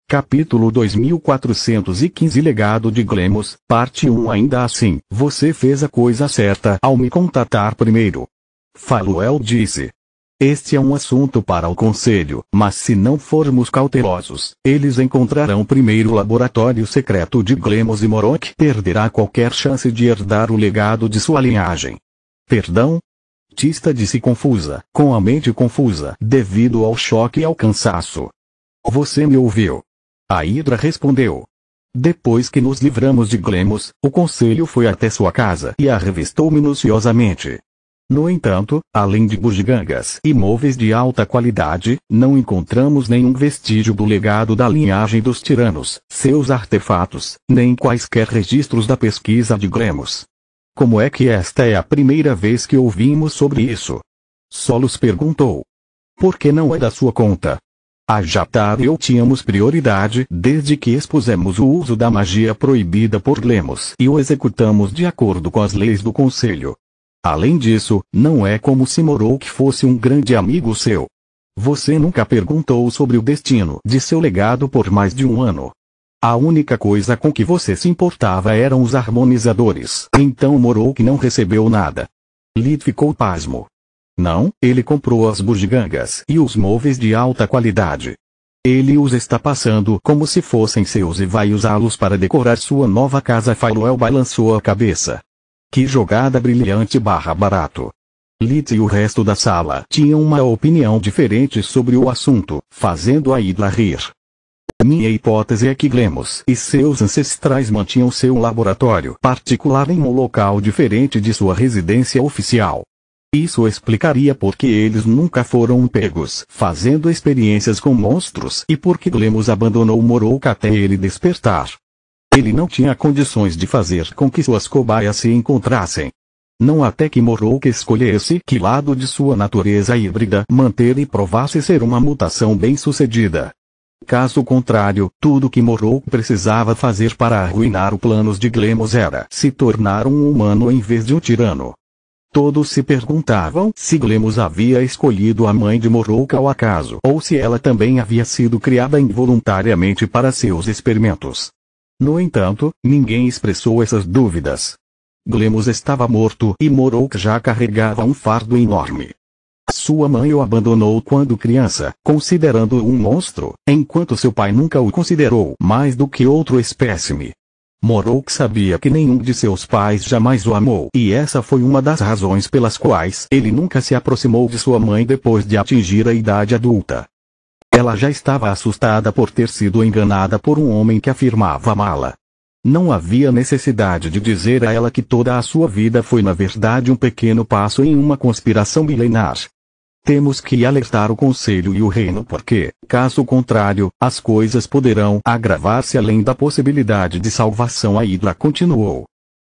Capítulo 2415 Legado de Glemos, Parte 1 Ainda assim, você fez a coisa certa ao me contatar primeiro. Faluel disse. Este é um assunto para o conselho, mas se não formos cautelosos, eles encontrarão primeiro o laboratório secreto de Glemos e Morok perderá qualquer chance de herdar o legado de sua linhagem. Perdão? Tista disse confusa, com a mente confusa, devido ao choque e ao cansaço. Você me ouviu? A Hidra respondeu. Depois que nos livramos de Glemos, o conselho foi até sua casa e a revistou minuciosamente. No entanto, além de bugigangas e móveis de alta qualidade, não encontramos nenhum vestígio do legado da linhagem dos tiranos, seus artefatos, nem quaisquer registros da pesquisa de Glemos. Como é que esta é a primeira vez que ouvimos sobre isso? Solos perguntou. Por que não é da sua conta? A Jatar e eu tínhamos prioridade desde que expusemos o uso da magia proibida por Glemos e o executamos de acordo com as leis do Conselho. Além disso, não é como se Morok fosse um grande amigo seu. Você nunca perguntou sobre o destino de seu legado por mais de um ano. A única coisa com que você se importava eram os harmonizadores. Então Morok não recebeu nada. Lid ficou pasmo. Não, ele comprou as bugigangas e os móveis de alta qualidade. Ele os está passando como se fossem seus e vai usá-los para decorar sua nova casa. Faluel balançou a cabeça. Que jogada brilhante barato. Lid e o resto da sala tinham uma opinião diferente sobre o assunto, fazendo a Hidra rir. Minha hipótese é que Glemos e seus ancestrais mantinham seu laboratório particular em um local diferente de sua residência oficial. Isso explicaria por que eles nunca foram pegos fazendo experiências com monstros e por que Glemos abandonou Morok até ele despertar. Ele não tinha condições de fazer com que suas cobaias se encontrassem. Não até que Morok escolhesse que lado de sua natureza híbrida manter e provasse ser uma mutação bem-sucedida. Caso contrário, tudo que Morok precisava fazer para arruinar os planos de Glemos era se tornar um humano em vez de um tirano. Todos se perguntavam se Glemos havia escolhido a mãe de Morok ao acaso ou se ela também havia sido criada involuntariamente para seus experimentos. No entanto, ninguém expressou essas dúvidas. Glemos estava morto e Morok já carregava um fardo enorme. Sua mãe o abandonou quando criança, considerando-o um monstro, enquanto seu pai nunca o considerou mais do que outro espécime. Morok sabia que nenhum de seus pais jamais o amou e essa foi uma das razões pelas quais ele nunca se aproximou de sua mãe depois de atingir a idade adulta. Ela já estava assustada por ter sido enganada por um homem que afirmava amá-la. Não havia necessidade de dizer a ela que toda a sua vida foi na verdade um pequeno passo em uma conspiração milenar. Temos que alertar o Conselho e o Reino porque, caso contrário, as coisas poderão agravar-se além da possibilidade de salvação. A Hidra continuou.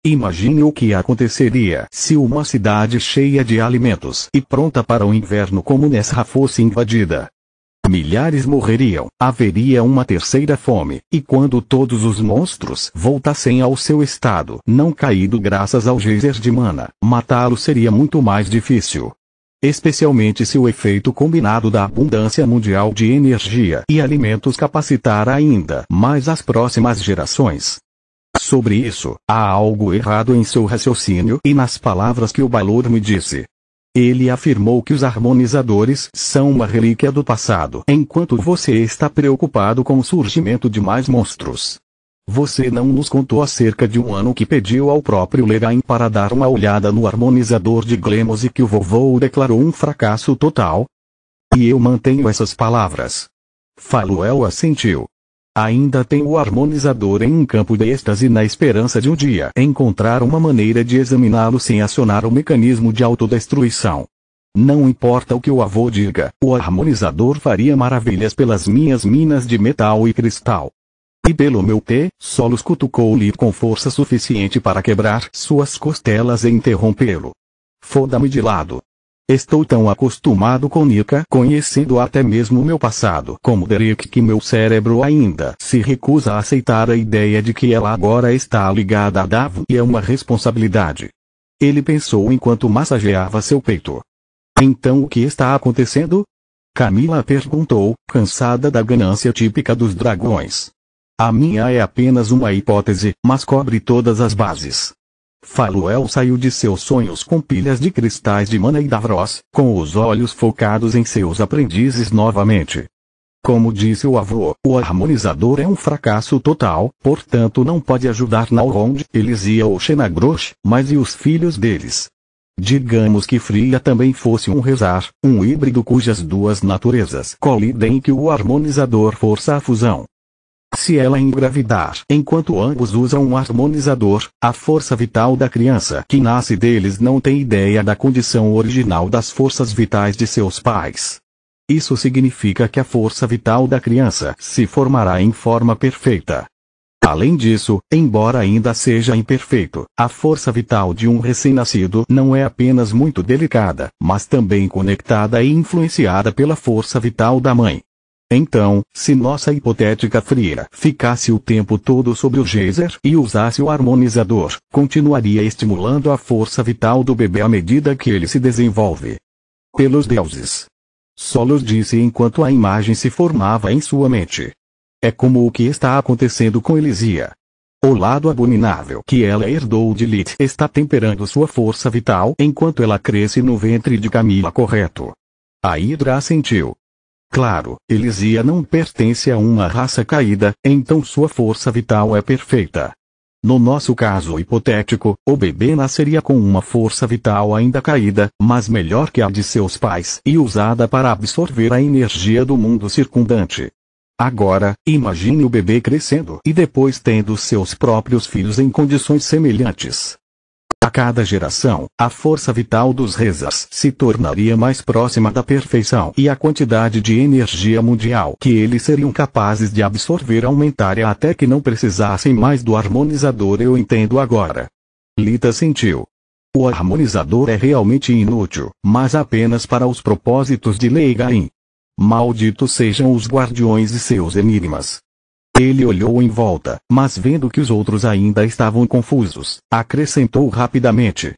Imagine o que aconteceria se uma cidade cheia de alimentos e pronta para o inverno como Nesra fosse invadida. Milhares morreriam, haveria uma terceira fome, e quando todos os monstros voltassem ao seu estado não caído graças ao geyser de mana, matá-lo seria muito mais difícil. Especialmente se o efeito combinado da abundância mundial de energia e alimentos capacitar ainda mais as próximas gerações. Sobre isso, há algo errado em seu raciocínio e nas palavras que o Balor me disse. Ele afirmou que os harmonizadores são uma relíquia do passado, enquanto você está preocupado com o surgimento de mais monstros. Você não nos contou há cerca de um ano que pediu ao próprio Legain para dar uma olhada no harmonizador de Glemos e que o vovô o declarou um fracasso total? E eu mantenho essas palavras. Faluel assentiu. Ainda tenho o harmonizador em um campo de êxtase na esperança de um dia encontrar uma maneira de examiná-lo sem acionar o mecanismo de autodestruição. Não importa o que o avô diga, o harmonizador faria maravilhas pelas minhas minas de metal e cristal. E pelo meu Solos cutucou-lhe com força suficiente para quebrar suas costelas e interrompê-lo. Foda-me de lado. Estou tão acostumado com Nika, conhecendo até mesmo meu passado como Derek, que meu cérebro ainda se recusa a aceitar a ideia de que ela agora está ligada a Dav e é uma responsabilidade. Ele pensou enquanto massageava seu peito. Então o que está acontecendo? Camila perguntou, cansada da ganância típica dos dragões. A minha é apenas uma hipótese, mas cobre todas as bases. Faluel saiu de seus sonhos com pilhas de cristais de mana e Davros, com os olhos focados em seus aprendizes novamente. Como disse o avô, o harmonizador é um fracasso total, portanto não pode ajudar Nalrond, Elisia ou Xenagrosh, mas e os filhos deles? Digamos que Fria também fosse um rezar, um híbrido cujas duas naturezas colidem que o harmonizador força a fusão. Se ela engravidar enquanto ambos usam um harmonizador, a força vital da criança que nasce deles não tem ideia da condição original das forças vitais de seus pais. Isso significa que a força vital da criança se formará em forma perfeita. Além disso, embora ainda seja imperfeito, a força vital de um recém-nascido não é apenas muito delicada, mas também conectada e influenciada pela força vital da mãe. Então, se nossa hipotética Fria ficasse o tempo todo sob o geyser e usasse o harmonizador, continuaria estimulando a força vital do bebê à medida que ele se desenvolve. Pelos deuses. Solos disse enquanto a imagem se formava em sua mente. É como o que está acontecendo com Elisia. O lado abominável que ela herdou de Lilith está temperando sua força vital enquanto ela cresce no ventre de Camila, correto? A Hydra assentiu. Claro, Elisia não pertence a uma raça caída, então sua força vital é perfeita. No nosso caso hipotético, o bebê nasceria com uma força vital ainda caída, mas melhor que a de seus pais e usada para absorver a energia do mundo circundante. Agora, imagine o bebê crescendo e depois tendo seus próprios filhos em condições semelhantes. A cada geração, a força vital dos rezas se tornaria mais próxima da perfeição e a quantidade de energia mundial que eles seriam capazes de absorver aumentaria até que não precisassem mais do harmonizador. Eu entendo agora. Lita sentiu. O harmonizador é realmente inútil, mas apenas para os propósitos de Leigain. Malditos sejam os guardiões e seus enigmas. Ele olhou em volta, mas vendo que os outros ainda estavam confusos, acrescentou rapidamente.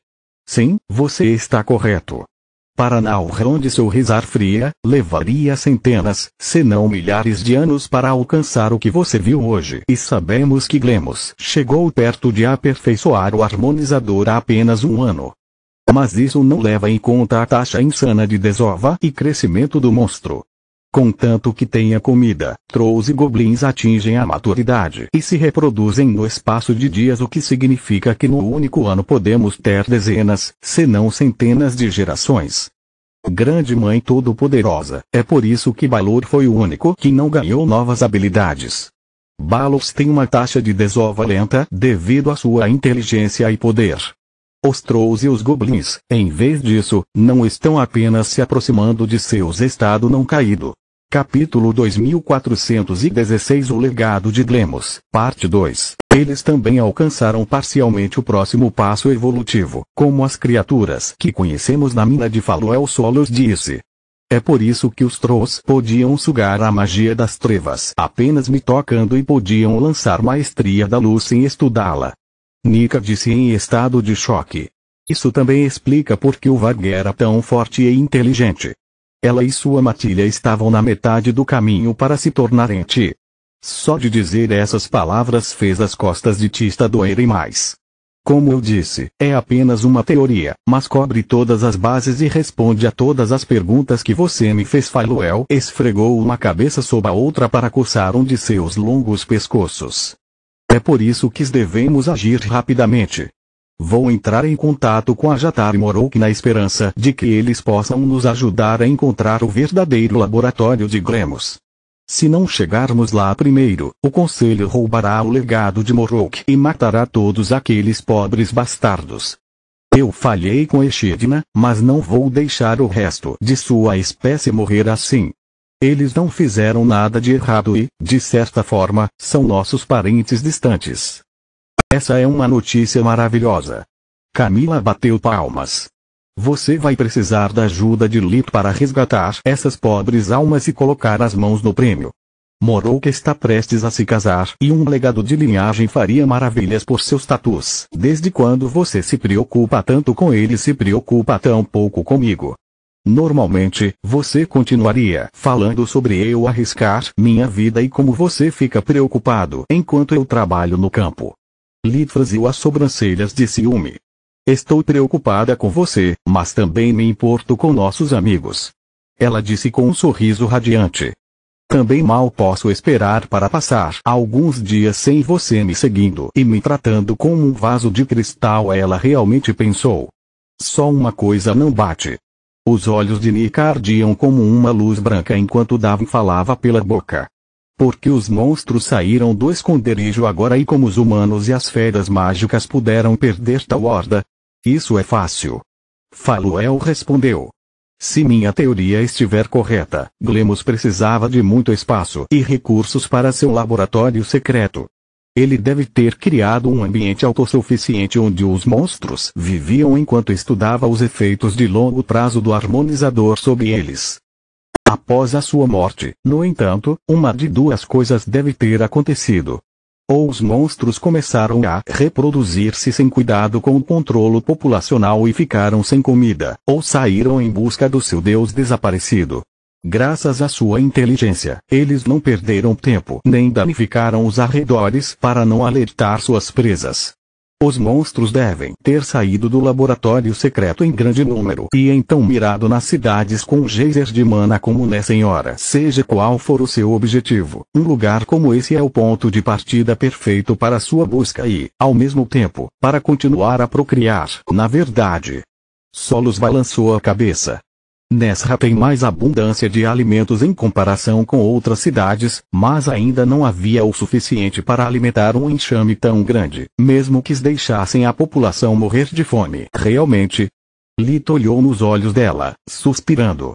Sim, você está correto. Para Nalrond seu rezar Fria, levaria centenas, se não milhares de anos para alcançar o que você viu hoje. E sabemos que Glemos chegou perto de aperfeiçoar o harmonizador há apenas um ano. Mas isso não leva em conta a taxa insana de desova e crescimento do monstro. Contanto que tenha comida, trolls e goblins atingem a maturidade e se reproduzem no espaço de dias, o que significa que no único ano podemos ter dezenas, se não centenas de gerações. Grande Mãe Todo-Poderosa, é por isso que Balor foi o único que não ganhou novas habilidades. Balos tem uma taxa de desova lenta devido à sua inteligência e poder. Os trolls e os goblins, em vez disso, não estão apenas se aproximando de seus estado não caído. Capítulo 2416 O Legado de Glemos, Parte 2. Eles também alcançaram parcialmente o próximo passo evolutivo, como as criaturas que conhecemos na mina de Faluel. Solos disse. É por isso que os trolls podiam sugar a magia das trevas apenas me tocando e podiam lançar maestria da luz sem estudá-la. Nika disse em estado de choque. Isso também explica por que o Varg era tão forte e inteligente. Ela e sua matilha estavam na metade do caminho para se tornarem Ti. Só de dizer essas palavras fez as costas de Tista doerem mais. Como eu disse, é apenas uma teoria, mas cobre todas as bases e responde a todas as perguntas que você me fez. Faluel esfregou uma cabeça sob a outra para coçar um de seus longos pescoços. É por isso que devemos agir rapidamente. Vou entrar em contato com a Jatar e Morok na esperança de que eles possam nos ajudar a encontrar o verdadeiro laboratório de Glemos. Se não chegarmos lá primeiro, o Conselho roubará o legado de Morok e matará todos aqueles pobres bastardos. Eu falhei com Echidna, mas não vou deixar o resto de sua espécie morrer assim. Eles não fizeram nada de errado e, de certa forma, são nossos parentes distantes. Essa é uma notícia maravilhosa. Camila bateu palmas. Você vai precisar da ajuda de Lilith para resgatar essas pobres almas e colocar as mãos no prêmio. Morok está prestes a se casar e um legado de linhagem faria maravilhas por seus tatus. Desde quando você se preocupa tanto com ele e se preocupa tão pouco comigo? Normalmente, você continuaria falando sobre eu arriscar minha vida e como você fica preocupado enquanto eu trabalho no campo. Lid franziu as sobrancelhas de ciúme. Estou preocupada com você, mas também me importo com nossos amigos. Ela disse com um sorriso radiante. Também mal posso esperar para passar alguns dias sem você me seguindo e me tratando como um vaso de cristal. Ela realmente pensou. Só uma coisa não bate. Os olhos de Nick ardiam como uma luz branca enquanto Davin falava pela boca. Porque os monstros saíram do esconderijo agora e como os humanos e as feras mágicas puderam perder tal horda? Isso é fácil. Faluel respondeu. Se minha teoria estiver correta, Glemos precisava de muito espaço e recursos para seu laboratório secreto. Ele deve ter criado um ambiente autossuficiente onde os monstros viviam enquanto estudava os efeitos de longo prazo do harmonizador sobre eles. Após a sua morte, no entanto, uma de duas coisas deve ter acontecido. Ou os monstros começaram a reproduzir-se sem cuidado com o controle populacional e ficaram sem comida, ou saíram em busca do seu deus desaparecido. Graças à sua inteligência, eles não perderam tempo nem danificaram os arredores para não alertar suas presas. Os monstros devem ter saído do laboratório secreto em grande número e então mirado nas cidades com geyser de mana como né senhora. Seja qual for o seu objetivo, um lugar como esse é o ponto de partida perfeito para sua busca e, ao mesmo tempo, para continuar a procriar. Na verdade, Solos balançou a cabeça. Nesra tem mais abundância de alimentos em comparação com outras cidades, mas ainda não havia o suficiente para alimentar um enxame tão grande, mesmo que deixassem a população morrer de fome. Realmente? Lito olhou nos olhos dela, suspirando.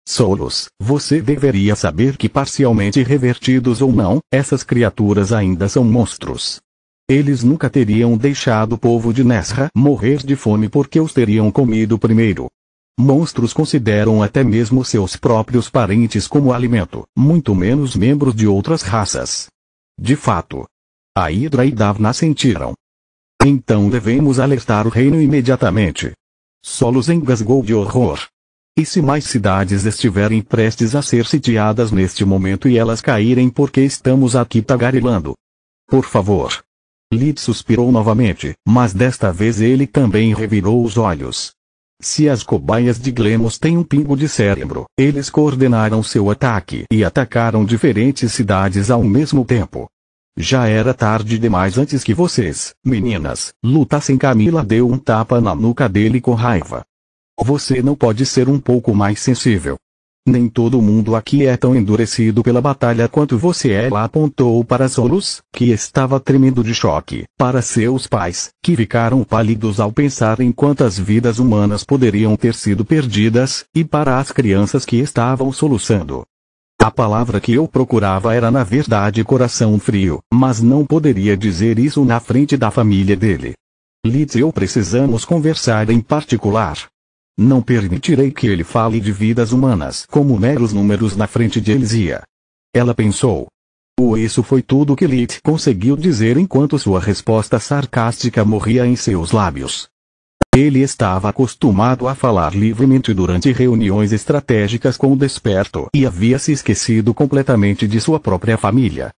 Solos, você deveria saber que parcialmente revertidos ou não, essas criaturas ainda são monstros. Eles nunca teriam deixado o povo de Nesra morrer de fome porque os teriam comido primeiro. Monstros consideram até mesmo seus próprios parentes como alimento, muito menos membros de outras raças. De fato, a Hydra e Davna sentiram. Então devemos alertar o reino imediatamente. Solos engasgou de horror. E se mais cidades estiverem prestes a ser sitiadas neste momento e elas caírem porque estamos aqui tagarilando? Por favor. Lid suspirou novamente, mas desta vez ele também revirou os olhos. Se as cobaias de Glemos têm um pingo de cérebro, eles coordenaram seu ataque e atacaram diferentes cidades ao mesmo tempo. Já era tarde demais antes que vocês, meninas, lutassem. Camila deu um tapa na nuca dele com raiva. Você não pode ser um pouco mais sensível. Nem todo mundo aqui é tão endurecido pela batalha quanto você é. Ela apontou para Solos, que estava tremendo de choque, para seus pais, que ficaram pálidos ao pensar em quantas vidas humanas poderiam ter sido perdidas, e para as crianças que estavam soluçando. A palavra que eu procurava era na verdade coração frio, mas não poderia dizer isso na frente da família dele. Liz e eu precisamos conversar em particular. Não permitirei que ele fale de vidas humanas como meros números na frente de Elisia. Ela pensou. Isso foi tudo que Lid conseguiu dizer enquanto sua resposta sarcástica morria em seus lábios. Ele estava acostumado a falar livremente durante reuniões estratégicas com o Desperto e havia se esquecido completamente de sua própria família.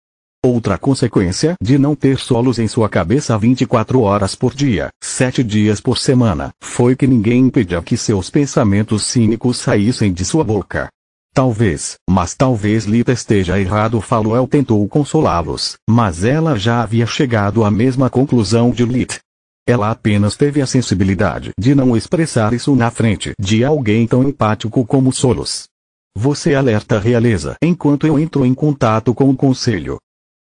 Outra consequência de não ter Solos em sua cabeça 24 horas por dia, 7 dias por semana, foi que ninguém impedia que seus pensamentos cínicos saíssem de sua boca. Talvez, mas talvez Lita esteja errado. Faluel tentou consolá-los, mas ela já havia chegado à mesma conclusão de Lit. Ela apenas teve a sensibilidade de não expressar isso na frente de alguém tão empático como Solos. Você alerta a realeza enquanto eu entro em contato com o conselho.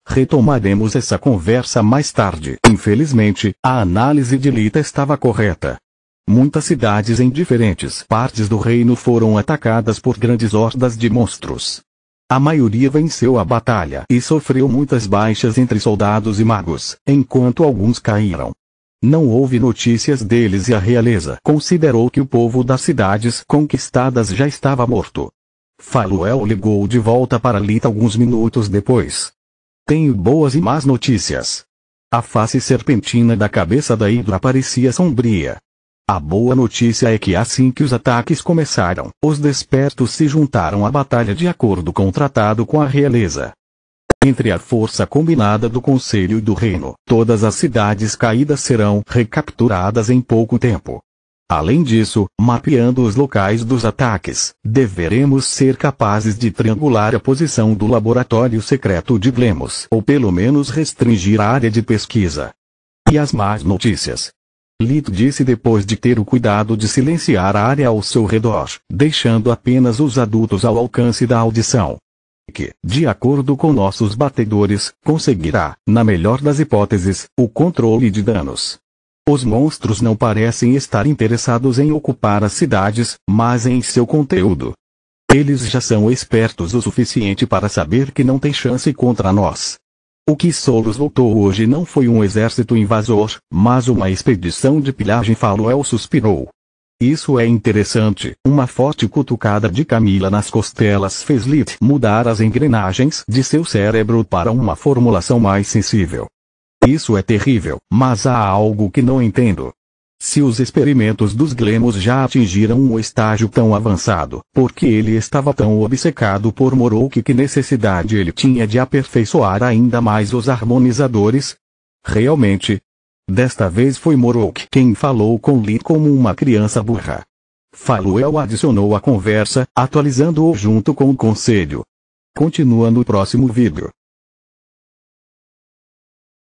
Retomaremos essa conversa mais tarde. Infelizmente, a análise de Lita estava correta. Muitas cidades em diferentes partes do reino foram atacadas por grandes hordas de monstros. A maioria venceu a batalha e sofreu muitas baixas entre soldados e magos, enquanto alguns caíram. Não houve notícias deles e a realeza considerou que o povo das cidades conquistadas já estava morto. Faluel ligou de volta para Lita alguns minutos depois. Tenho boas e más notícias. A face serpentina da cabeça da Hydra parecia sombria. A boa notícia é que assim que os ataques começaram, os despertos se juntaram à batalha de acordo com o tratado com a realeza. Entre a força combinada do Conselho e do Reino, todas as cidades caídas serão recapturadas em pouco tempo. Além disso, mapeando os locais dos ataques, deveremos ser capazes de triangular a posição do laboratório secreto de Glemos, ou pelo menos restringir a área de pesquisa. E as más notícias? Lito disse depois de ter o cuidado de silenciar a área ao seu redor, deixando apenas os adultos ao alcance da audição. Que, de acordo com nossos batedores, conseguirá, na melhor das hipóteses, o controle de danos. Os monstros não parecem estar interessados em ocupar as cidades, mas em seu conteúdo. Eles já são espertos o suficiente para saber que não tem chance contra nós. O que Solos lutou hoje não foi um exército invasor, mas uma expedição de pilhagem. Faluel suspirou. Isso é interessante. Uma forte cutucada de Camila nas costelas fez Lit mudar as engrenagens de seu cérebro para uma formulação mais sensível. Isso é terrível, mas há algo que não entendo. Se os experimentos dos Glemos já atingiram um estágio tão avançado, por que ele estava tão obcecado por Morok? Que necessidade ele tinha de aperfeiçoar ainda mais os harmonizadores? Realmente, desta vez foi Morok quem falou com Lee como uma criança burra. Faluel adicionou à conversa, atualizando-o junto com o conselho. Continua no próximo vídeo.